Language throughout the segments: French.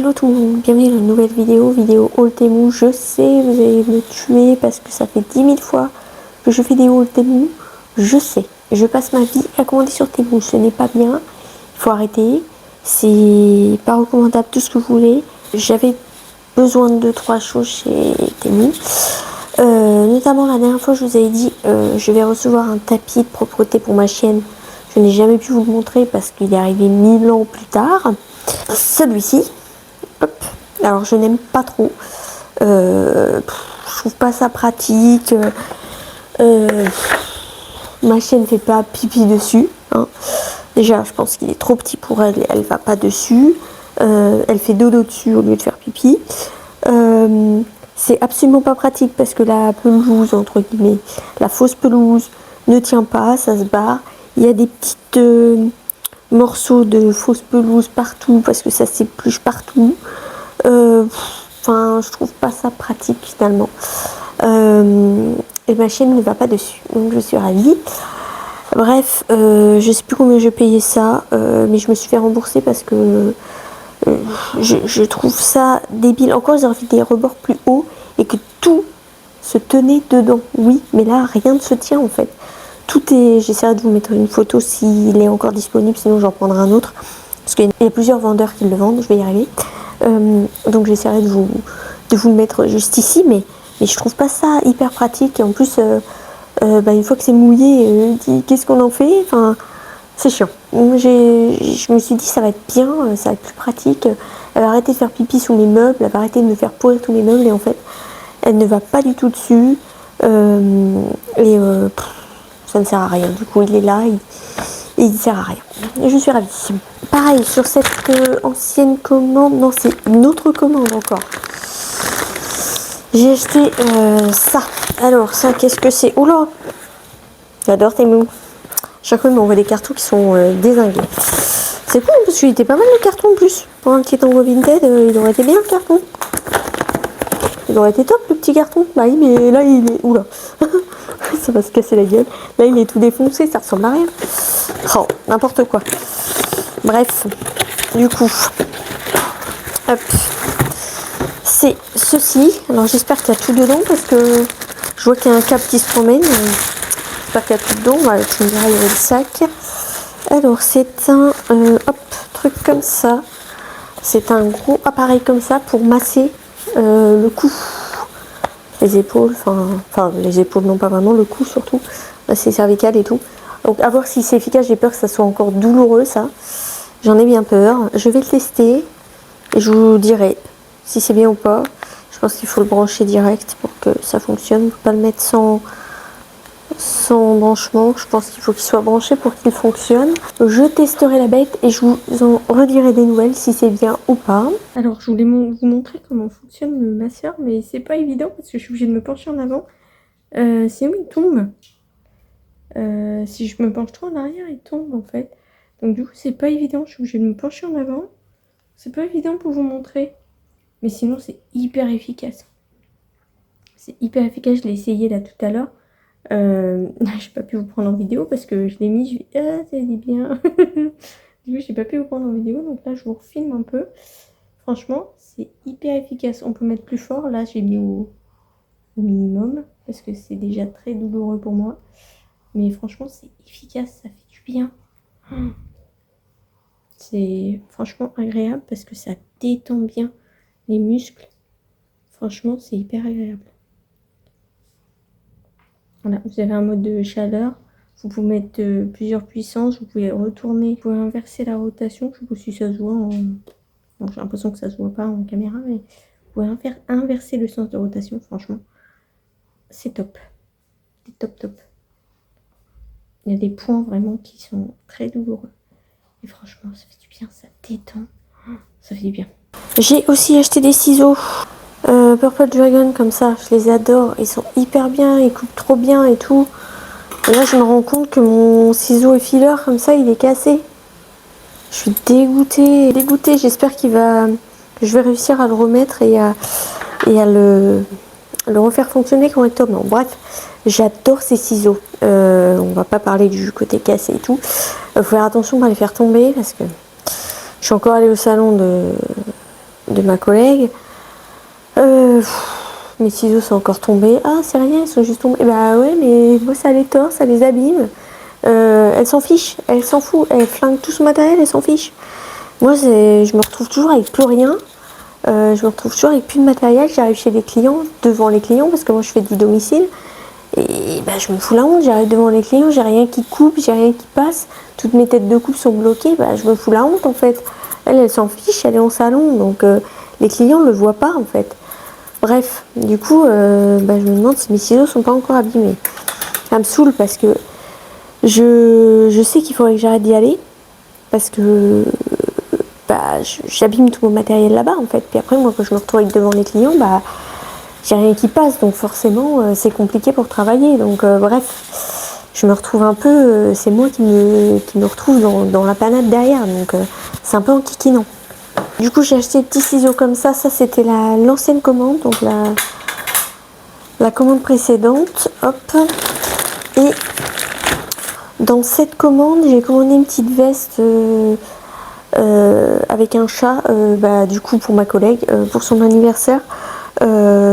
Hello tout le monde, bienvenue dans une nouvelle vidéo haul Temu. Je sais, vous allez me tuer parce que ça fait 10 000 fois que je fais des hauls Temu. Je sais, je passe ma vie à commander sur Temu, ce n'est pas bien, il faut arrêter. C'est pas recommandable, tout ce que vous voulez. J'avais besoin de 2-3 choses chez Temu. Notamment la dernière fois je vous avais dit je vais recevoir un tapis de propreté pour ma chienne. Je n'ai jamais pu vous le montrer parce qu'il est arrivé 1000 ans plus tard. Celui-ci, alors je n'aime pas trop, je trouve pas ça pratique, ma chienne fait pas pipi dessus, hein. Déjà je pense qu'il est trop petit pour elle, elle va pas dessus, elle fait dodo dessus au lieu de faire pipi, c'est absolument pas pratique parce que la pelouse, entre guillemets, la fausse pelouse ne tient pas, ça se barre, il y a des petites morceaux de fausse pelouse partout parce que ça s'épluche partout. Enfin, je trouve pas ça pratique finalement. Et ma chienne ne va pas dessus, donc je suis ravie. Bref, je sais plus combien je payais ça, mais je me suis fait rembourser parce que je trouve ça débile. Encore, j'aurais fait des rebords plus hauts et que tout se tenait dedans. Oui, mais là, rien ne se tient en fait. Tout est. J'essaierai de vous mettre une photo s'il est encore disponible, sinon j'en prendrai un autre. Parce qu'il y a plusieurs vendeurs qui le vendent, je vais y arriver. Donc j'essaierai de vous le mettre juste ici, mais je trouve pas ça hyper pratique. Et en plus, une fois que c'est mouillé, qu'est-ce qu'on en fait? Enfin, c'est chiant. Je me suis dit ça va être bien, ça va être plus pratique. Elle va arrêter de faire pipi sous mes meubles, elle va arrêter de me faire pourrir tous mes meubles, et en fait, elle ne va pas du tout dessus. Ça ne sert à rien. Du coup, il est là, il ne sert à rien. Et je suis ravie. Pareil, sur cette ancienne commande, non, c'est une autre commande encore. J'ai acheté ça. Alors, ça, qu'est-ce que c'est? Oula! J'adore Temu. Chaque fois, il m'envoie des cartons qui sont dézingués. C'est cool, parce qu'il était pas mal le carton en plus. Pour un petit envoi Vinted, il aurait été bien le carton. Il aurait été top le petit carton. Bah oui, mais là, il est. Oula! Ça va se casser la gueule. Là, il est tout défoncé, ça ressemble à rien. Oh, n'importe quoi. Bref, du coup, hop, c'est ceci. Alors, j'espère qu'il y a tout dedans parce que je vois qu'il y a un câble qui se promène. J'espère qu'il y a tout dedans. Voilà, tu me diras, il y avait le sac. Alors, c'est un truc comme ça. C'est un gros appareil comme ça pour masser le cou. Les épaules, enfin les épaules non pas vraiment, le cou surtout, c'est cervical et tout. Donc à voir si c'est efficace, j'ai peur que ça soit encore douloureux ça. J'en ai bien peur. Je vais le tester et je vous dirai si c'est bien ou pas. Je pense qu'il faut le brancher direct pour que ça fonctionne. Il ne faut pas le mettre sans branchement. Je pense qu'il faut qu'il soit branché pour qu'il fonctionne. Je testerai la bête et je vous en redirai des nouvelles si c'est bien ou pas. Alors je voulais vous montrer comment fonctionne le masseur, mais c'est pas évident parce que je suis obligée de me pencher en avant. Sinon il tombe. Si je me penche trop en arrière, il tombe en fait. Donc du coup c'est pas évident, je suis obligée de me pencher en avant. C'est pas évident pour vous montrer. Mais sinon c'est hyper efficace. C'est hyper efficace, je l'ai essayé là tout à l'heure. J'ai pas pu vous prendre en vidéo parce que je l'ai mis, je vais... Ah, ça dit bien. Du coup, j'ai pas pu vous prendre en vidéo, donc là, je vous refilme un peu. Franchement, c'est hyper efficace. On peut mettre plus fort. Là, j'ai mis au minimum parce que c'est déjà très douloureux pour moi. Mais franchement, c'est efficace, ça fait du bien. C'est franchement agréable parce que ça détend bien les muscles. Franchement, c'est hyper agréable. Voilà, vous avez un mode de chaleur, vous pouvez mettre plusieurs puissances, vous pouvez retourner, vous pouvez inverser la rotation, je sais pas si ça se voit en... Bon, j'ai l'impression que ça se voit pas en caméra, mais vous pouvez inverser le sens de rotation, franchement, c'est top, c'est top top. Il y a des points vraiment qui sont très douloureux, et franchement, ça fait du bien, ça détend, ça fait du bien. J'ai aussi acheté des ciseaux. Purple Dragon comme ça, je les adore, ils sont hyper bien, ils coupent trop bien et tout. Et là je me rends compte que mon ciseau effileur comme ça il est cassé. Je suis dégoûtée, j'espère que je vais réussir à le remettre et à le refaire fonctionner correctement. Bref, j'adore ces ciseaux. On va pas parler du côté cassé et tout. Faut faire attention à pas les faire tomber parce que je suis encore allée au salon de ma collègue. Mes ciseaux sont encore tombés. Ah, c'est rien, ils sont juste tombés. Bah ouais, mais moi ça les tord, ça les abîme. Elle s'en fiche, elle s'en fout, elle flingue tout son matériel, elle s'en fiche. Moi, je me retrouve toujours avec plus rien. Je me retrouve toujours avec plus de matériel. J'arrive chez les clients, devant les clients, parce que moi je fais du domicile. Et bah, je me fous la honte, j'arrive devant les clients, j'ai rien qui coupe, j'ai rien qui passe. Toutes mes têtes de coupe sont bloquées, bah, je me fous la honte en fait. Elle s'en fiche, elle est en salon, donc les clients ne le voient pas en fait. Bref, du coup, bah, je me demande si mes ciseaux sont pas encore abîmés. Ça me saoule parce que je sais qu'il faudrait que j'arrête d'y aller, parce que bah, j'abîme tout mon matériel là-bas en fait. Puis après, moi, quand je me retrouve devant les clients, bah, j'ai rien qui passe, donc forcément c'est compliqué pour travailler. Donc bref, je me retrouve un peu, c'est moi qui me retrouve dans la panade derrière, donc c'est un peu enquiquinant. Du coup j'ai acheté des petits ciseaux comme ça c'était l'ancienne commande, donc la commande précédente, hop. Et dans cette commande j'ai commandé une petite veste avec un chat, bah, du coup pour ma collègue, pour son anniversaire.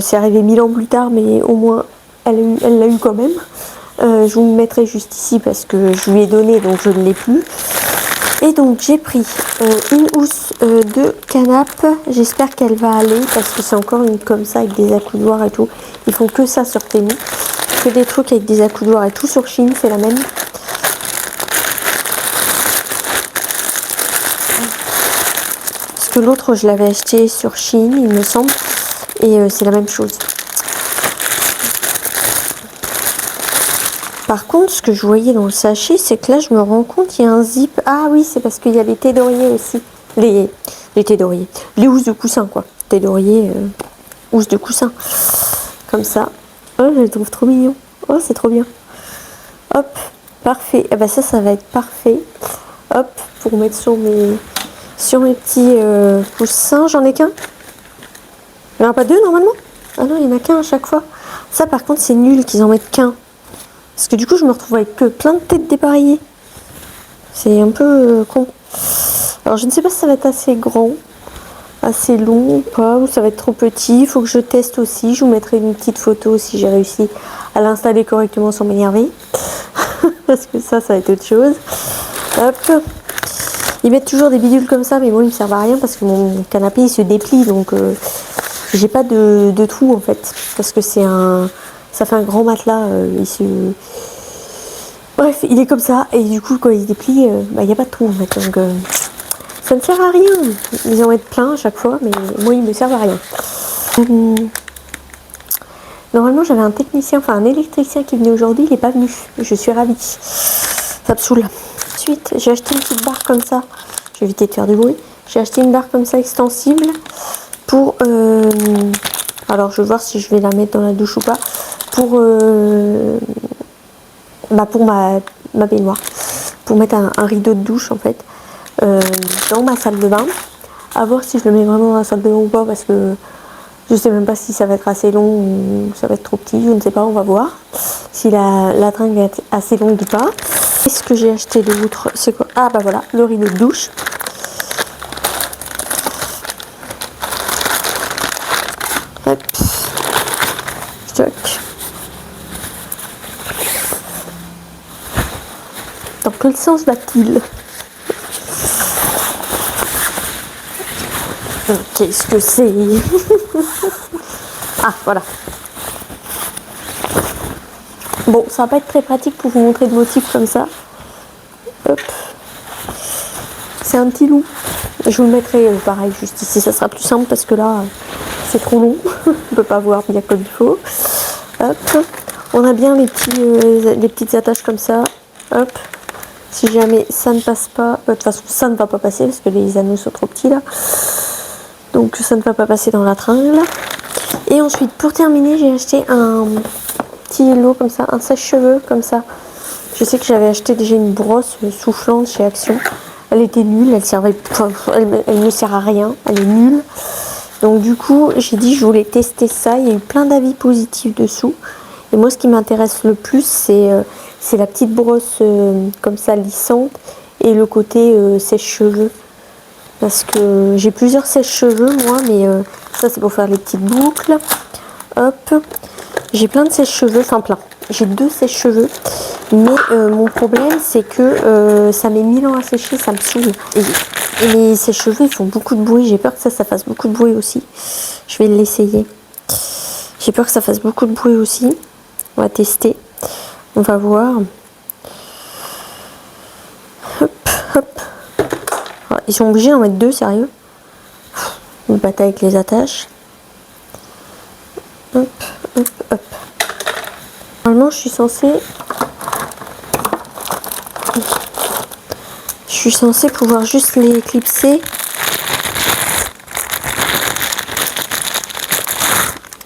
C'est arrivé 1000 ans plus tard, mais au moins elle l'a eu quand même. Je vous le mettrai juste ici parce que je lui ai donné, donc je ne l'ai plus. Et donc j'ai pris une housse de canapé. J'espère qu'elle va aller parce que c'est encore une comme ça avec des accoudoirs et tout. Ils font que ça sur Temu, que des trucs avec des accoudoirs et tout. Sur Shein c'est la même. Parce que l'autre je l'avais acheté sur Shein il me semble. Et c'est la même chose. Par contre, ce que je voyais dans le sachet, c'est que là, je me rends compte, il y a un zip. Ah oui, c'est parce qu'il y a les thés d'oreiller aussi. Les thés d'oreiller. Les housses de coussin, quoi. Thés d'oreiller, housses de coussin. Comme ça. Oh, je le trouve trop mignon. Oh, c'est trop bien. Hop, parfait. Et ben ça va être parfait. Hop, pour mettre sur mes petits coussins. J'en ai qu'un. Il n'y en a pas deux normalement? Ah non, il n'y en a qu'un à chaque fois. Ça par contre c'est nul qu'ils en mettent qu'un. Parce que du coup je me retrouve avec plein de têtes dépareillées. C'est un peu con. Alors je ne sais pas si ça va être assez grand, assez long ou pas, ou ça va être trop petit. Il faut que je teste aussi. Je vous mettrai une petite photo si j'ai réussi à l'installer correctement sans m'énerver. Parce que ça va être autre chose. Hop. Ils mettent toujours des bidules comme ça, mais bon ils ne me servent à rien parce que mon canapé il se déplie, donc j'ai pas de trou en fait, parce que ça fait un grand matelas, bref, il est comme ça, et du coup quand il se déplie, bah, il n'y a pas de trou en fait, donc ça ne sert à rien. Ils en mettent plein à chaque fois, mais moi ils me servent à rien. Normalement j'avais un technicien, enfin un électricien qui venait aujourd'hui, il n'est pas venu, je suis ravie, ça me saoule. Ensuite j'ai acheté une petite barre comme ça, je vais éviter de faire du bruit, j'ai acheté une barre comme ça extensible pour alors je vais voir si je vais la mettre dans la douche ou pas, pour ma baignoire, pour mettre un rideau de douche en fait dans ma salle de bain, à voir si je le mets vraiment dans la salle de bain ou pas, parce que je sais même pas si ça va être assez long ou ça va être trop petit, je ne sais pas, on va voir si la tringle est assez longue ou pas. Qu'est-ce que j'ai acheté d'autre? C'est quoi? Ah bah voilà, le rideau de douche. Hop. Stock. Dans quel sens va-t-il? Qu'est-ce que c'est? Ah, voilà. Bon, ça va pas être très pratique pour vous montrer de motifs comme ça. Hop. C'est un petit loup. Je vous le mettrai pareil juste ici, ça sera plus simple parce que là c'est trop long. On peut pas voir bien comme il faut. Hop. On a bien les petites attaches comme ça. Hop. Si jamais ça ne passe pas, de toute façon ça ne va pas passer parce que les anneaux sont trop petits là. Donc ça ne va pas passer dans la tringle. Et ensuite pour terminer j'ai acheté un petit lot comme ça, un sèche-cheveux comme ça. Je sais que j'avais acheté déjà une brosse soufflante chez Action. Elle était nulle, elle ne sert à rien, elle est nulle. Donc du coup j'ai dit je voulais tester ça. Il y a eu plein d'avis positifs dessous. Et moi ce qui m'intéresse le plus c'est la petite brosse comme ça lissante et le côté sèche-cheveux. Parce que j'ai plusieurs sèche-cheveux moi, mais ça c'est pour faire les petites boucles. Hop, j'ai plein de sèche-cheveux, enfin plein. J'ai 2 sèche-cheveux, mais mon problème c'est que ça met 1000 ans à sécher, ça me saoule. Et les sèche-cheveux ils font beaucoup de bruit, j'ai peur que ça fasse beaucoup de bruit aussi. Je vais l'essayer. J'ai peur que ça fasse beaucoup de bruit aussi. On va tester, on va voir. Hop, hop. Alors, ils sont obligés d'en mettre 2, sérieux. Une bataille avec les attaches. Hop, hop, hop. Normalement, je suis censée pouvoir juste les clipser.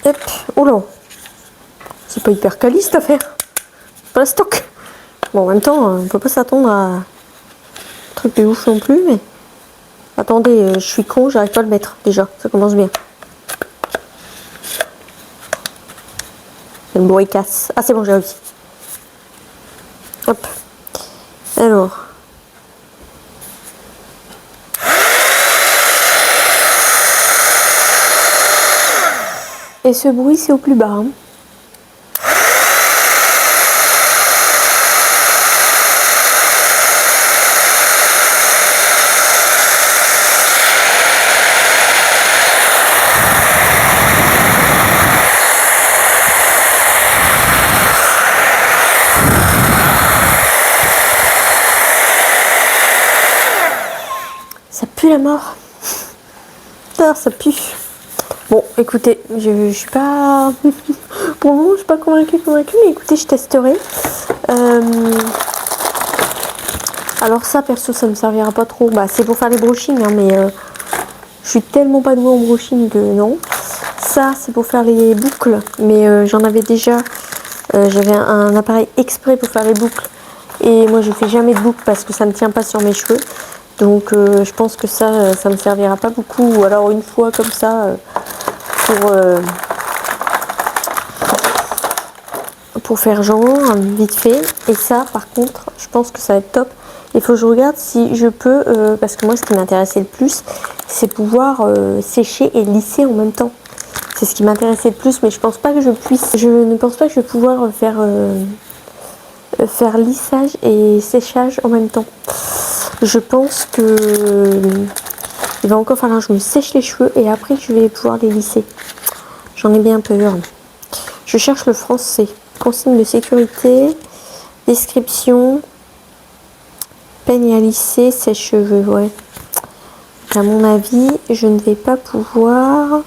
Hop, oula. C'est pas hyper quali cette affaire. Pas la stock. Bon, en même temps, on peut pas s'attendre à un truc de ouf non plus, mais... Attendez, je suis con, j'arrive pas à le mettre déjà. Ça commence bien. Le bruit casse. Ah, c'est bon, j'ai réussi. Hop. Alors. Et ce bruit, c'est au plus bas. Hein. Ça pue la mort. Putain, ça pue. Bon, écoutez, je suis pas... Pour le moment, je suis pas convaincue, mais écoutez, je testerai. Alors ça, perso, ça me servira pas trop. Bah, c'est pour faire les brushings, hein, mais je suis tellement pas douée en brushing que non. Ça, c'est pour faire les boucles, mais j'en avais déjà. J'avais un appareil exprès pour faire les boucles. Et moi, je fais jamais de boucles parce que ça ne tient pas sur mes cheveux. Donc, je pense que ça me servira pas beaucoup. Ou alors une fois comme ça... pour faire genre vite fait. Et ça par contre je pense que ça va être top. Il faut que je regarde si je peux parce que moi ce qui m'intéressait le plus c'est pouvoir sécher et lisser en même temps. C'est ce qui m'intéressait le plus, mais je pense pas que je puisse, je ne pense pas que je vais pouvoir faire lissage et séchage en même temps. Je pense que il va encore falloir que je me sèche les cheveux et après je vais pouvoir les lisser. J'en ai bien peur. Je cherche le français. Consigne de sécurité. Description. Peigne à lisser, sèche-cheveux. Ouais. À mon avis, je ne vais pas pouvoir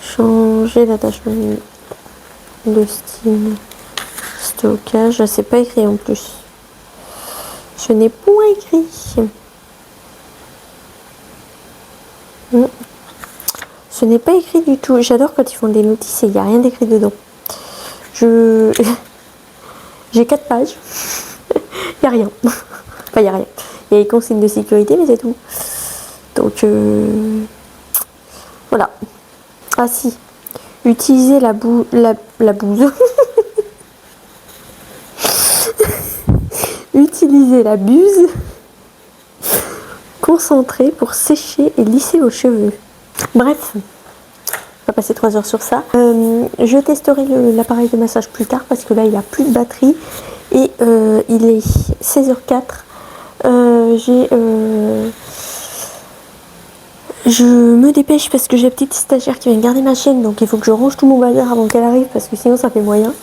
changer l'attachement de style. Stockage. C'est pas écrit en plus. Je n'ai point écrit. Ce n'est pas écrit du tout. J'adore quand ils font des notices et il n'y a rien d'écrit dedans. J'ai 4 pages. Il n'y a rien. Enfin, il n'y a rien. Il y a les consignes de sécurité, mais c'est tout. Donc, voilà. Ah si. Utiliser la bouse. Utiliser la buse concentrée pour sécher et lisser vos cheveux. Bref, on va passer 3 heures sur ça. Je testerai l'appareil de massage plus tard parce que là il a plus de batterie et il est 16h04. Je me dépêche parce que j'ai la petite stagiaire qui vient garder ma chaîne, donc il faut que je range tout mon bazar avant qu'elle arrive parce que sinon ça fait moyen.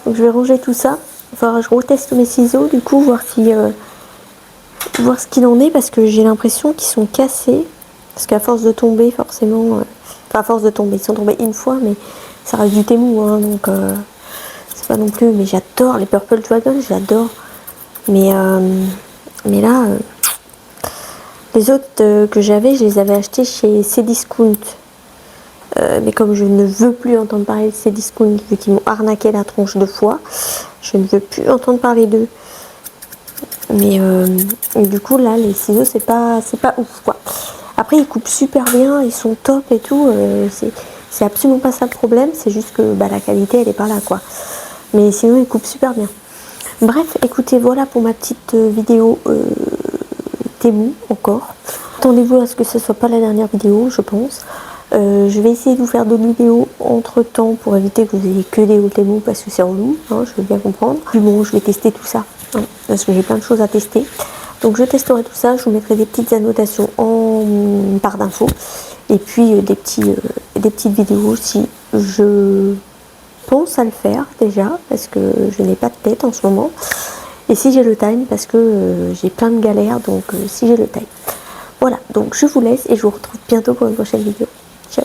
Donc je vais ranger tout ça. Enfin, je reteste mes ciseaux du coup, voir ce qu'il en est parce que j'ai l'impression qu'ils sont cassés. Parce qu'à force de tomber, forcément... Enfin, à force de tomber, ils sont tombés une fois, mais ça reste du Temu, hein, donc... c'est pas non plus... Mais j'adore les Purple Dragon, j'adore. Mais là... les autres que j'avais, je les avais achetés chez Cdiscount. Mais comme je ne veux plus entendre parler de Cdiscount, vu qu'ils m'ont arnaqué la tronche 2 fois, je ne veux plus entendre parler d'eux. Mais et du coup, là, les ciseaux, c'est pas ouf, quoi. Après, ils coupent super bien, ils sont top et tout. C'est absolument pas ça le problème. C'est juste que bah, la qualité, elle est pas là, quoi. Mais sinon, ils coupent super bien. Bref, écoutez, voilà pour ma petite vidéo Temu encore. Attendez-vous à ce que ce soit pas la dernière vidéo, je pense. Je vais essayer de vous faire d'autres vidéos entre temps pour éviter que vous ayez que des Outemu parce que c'est relou, hein, je veux bien comprendre. Du moment où je vais tester tout ça, hein, parce que j'ai plein de choses à tester. Donc je testerai tout ça, je vous mettrai des petites annotations en barre d'infos et puis des petites vidéos si je pense à le faire déjà parce que je n'ai pas de tête en ce moment. Et si j'ai le time parce que j'ai plein de galères, donc si j'ai le time. Voilà, donc je vous laisse et je vous retrouve bientôt pour une prochaine vidéo. Ciao!